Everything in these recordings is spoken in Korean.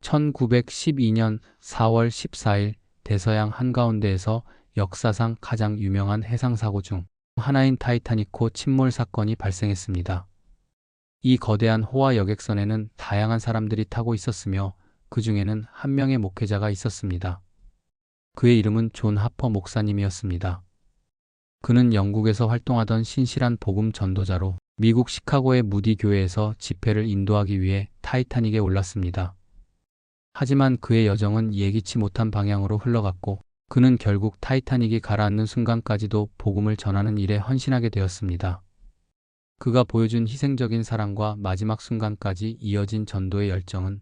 1912년 4월 14일 대서양 한가운데에서 역사상 가장 유명한 해상사고 중 하나인 타이타닉호 침몰 사건이 발생했습니다. 이 거대한 호화 여객선에는 다양한 사람들이 타고 있었으며 그 중에는 한 명의 목회자가 있었습니다. 그의 이름은 존 하퍼 목사님이었습니다. 그는 영국에서 활동하던 신실한 복음 전도자로 미국 시카고의 무디 교회에서 집회를 인도하기 위해 타이타닉에 올랐습니다. 하지만 그의 여정은 예기치 못한 방향으로 흘러갔고 그는 결국 타이타닉이 가라앉는 순간까지도 복음을 전하는 일에 헌신하게 되었습니다. 그가 보여준 희생적인 사랑과 마지막 순간까지 이어진 전도의 열정은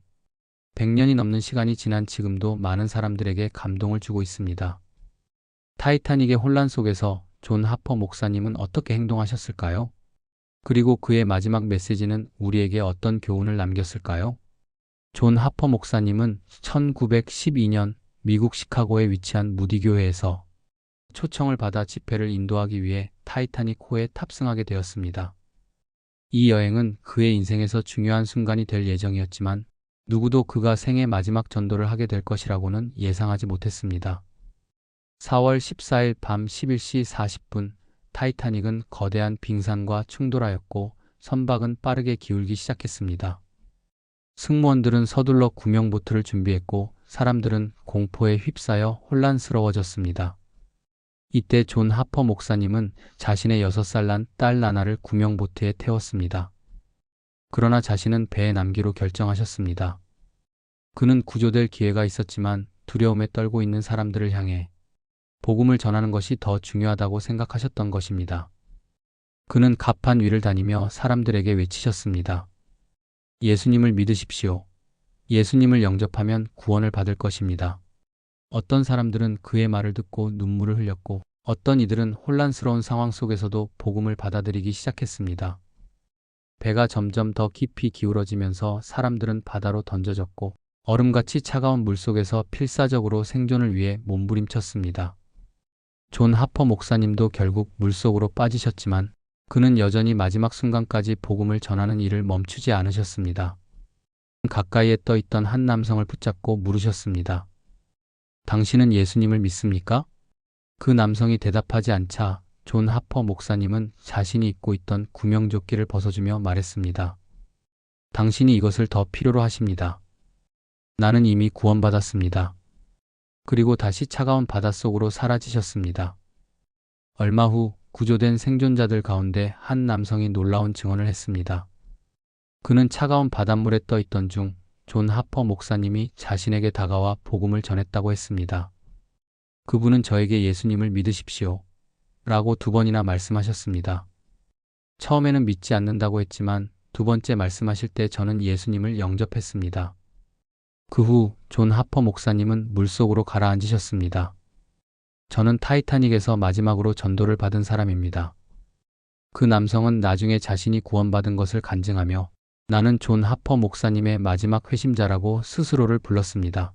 100년이 넘는 시간이 지난 지금도 많은 사람들에게 감동을 주고 있습니다. 타이타닉의 혼란 속에서 존 하퍼 목사님은 어떻게 행동하셨을까요? 그리고 그의 마지막 메시지는 우리에게 어떤 교훈을 남겼을까요? 존 하퍼 목사님은 1912년 미국 시카고에 위치한 무디 교회에서 초청을 받아 집회를 인도하기 위해 타이타닉 호에 탑승하게 되었습니다. 이 여행은 그의 인생에서 중요한 순간이 될 예정이었지만 누구도 그가 생애 마지막 전도를 하게 될 것이라고는 예상하지 못했습니다. 4월 14일 밤 11시 40분 타이타닉은 거대한 빙산과 충돌하였고 선박은 빠르게 기울기 시작했습니다. 승무원들은 서둘러 구명보트를 준비했고 사람들은 공포에 휩싸여 혼란스러워졌습니다. 이때 존 하퍼 목사님은 자신의 6살 난 딸 나나를 구명보트에 태웠습니다. 그러나 자신은 배에 남기로 결정하셨습니다. 그는 구조될 기회가 있었지만 두려움에 떨고 있는 사람들을 향해 복음을 전하는 것이 더 중요하다고 생각하셨던 것입니다. 그는 갑판 위를 다니며 사람들에게 외치셨습니다. 예수님을 믿으십시오. 예수님을 영접하면 구원을 받을 것입니다. 어떤 사람들은 그의 말을 듣고 눈물을 흘렸고 어떤 이들은 혼란스러운 상황 속에서도 복음을 받아들이기 시작했습니다. 배가 점점 더 깊이 기울어지면서 사람들은 바다로 던져졌고 얼음같이 차가운 물속에서 필사적으로 생존을 위해 몸부림쳤습니다. 존 하퍼 목사님도 결국 물속으로 빠지셨지만 그는 여전히 마지막 순간까지 복음을 전하는 일을 멈추지 않으셨습니다. 가까이에 떠 있던 한 남성을 붙잡고 물으셨습니다. 당신은 예수님을 믿습니까? 그 남성이 대답하지 않자 존 하퍼 목사님은 자신이 입고 있던 구명조끼를 벗어주며 말했습니다. 당신이 이것을 더 필요로 하십니다. 나는 이미 구원받았습니다. 그리고 다시 차가운 바닷속으로 사라지셨습니다. 얼마 후 구조된 생존자들 가운데 한 남성이 놀라운 증언을 했습니다. 그는 차가운 바닷물에 떠 있던 중 존 하퍼 목사님이 자신에게 다가와 복음을 전했다고 했습니다. 그분은 저에게 예수님을 믿으십시오. 라고 2번이나 말씀하셨습니다. 처음에는 믿지 않는다고 했지만 2번째 말씀하실 때 저는 예수님을 영접했습니다. 그 후 존 하퍼 목사님은 물속으로 가라앉으셨습니다. 저는 타이타닉에서 마지막으로 전도를 받은 사람입니다. 그 남성은 나중에 자신이 구원받은 것을 간증하며 나는 존 하퍼 목사님의 마지막 회심자라고 스스로를 불렀습니다.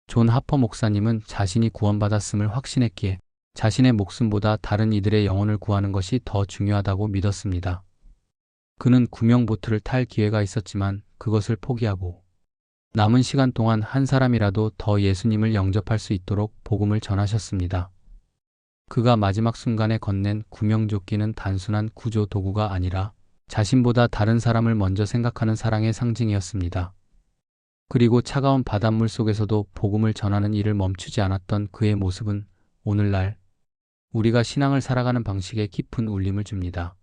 존 하퍼 목사님은 자신이 구원받았음을 확신했기에 자신의 목숨보다 다른 이들의 영혼을 구하는 것이 더 중요하다고 믿었습니다. 그는 구명보트를 탈 기회가 있었지만 그것을 포기하고 남은 시간 동안 한 사람이라도 더 예수님을 영접할 수 있도록 복음을 전하셨습니다. 그가 마지막 순간에 건넨 구명조끼는 단순한 구조 도구가 아니라 자신보다 다른 사람을 먼저 생각하는 사랑의 상징이었습니다. 그리고 차가운 바닷물 속에서도 복음을 전하는 일을 멈추지 않았던 그의 모습은 오늘날 우리가 신앙을 살아가는 방식에 깊은 울림을 줍니다.